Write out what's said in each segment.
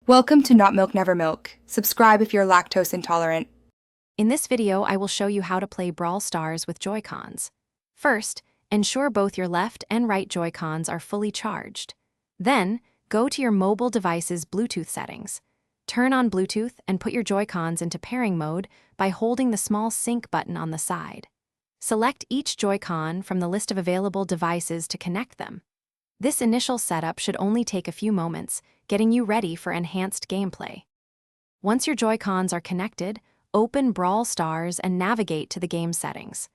Welcome to Not Milk Never Milk. Subscribe if you're lactose intolerant. In this video, I will show you how to play Brawl Stars with JoyCons. First, ensure both your left and right JoyCons are fully charged. Then, go to your mobile device's Bluetooth settings. Turn on Bluetooth and put your JoyCons into pairing mode by holding the small sync button on the side. Select each JoyCon from the list of available devices to connect them. This initial setup should only take a few moments, getting you ready for enhanced gameplay. Once your JoyCons are connected, open Brawl Stars and navigate to the game settings.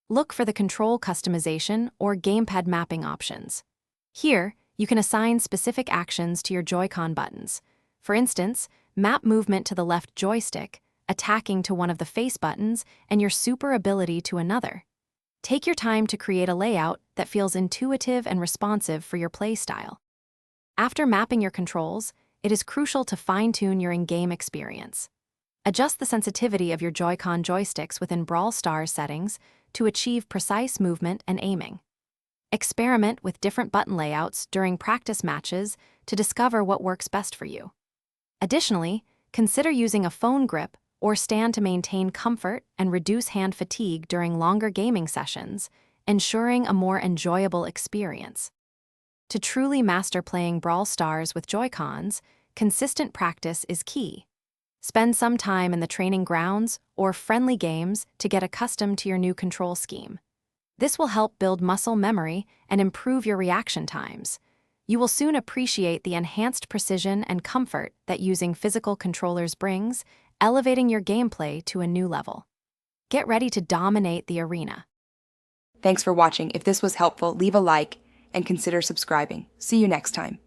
Look for the control customization or gamepad mapping options. Here, you can assign specific actions to your JoyCon buttons. For instance, map movement to the left joystick, attacking to one of the face buttons, and your super ability to another. Take your time to create a layout that feels intuitive and responsive for your playstyle. After mapping your controls, it is crucial to fine-tune your in-game experience. Adjust the sensitivity of your JoyCon joysticks within Brawl Stars settings to achieve precise movement and aiming. Experiment with different button layouts during practice matches to discover what works best for you. Additionally, consider using a phone grip or stand to maintain comfort and reduce hand fatigue during longer gaming sessions, ensuring a more enjoyable experience. To truly master playing Brawl Stars with JoyCons, consistent practice is key. Spend some time in the training grounds or friendly games to get accustomed to your new control scheme. This will help build muscle memory and improve your reaction times. You will soon appreciate the enhanced precision and comfort that using physical controllers brings, elevating your gameplay to a new level. Get ready to dominate the arena. Thanks for watching. If this was helpful, leave a like and consider subscribing. See you next time.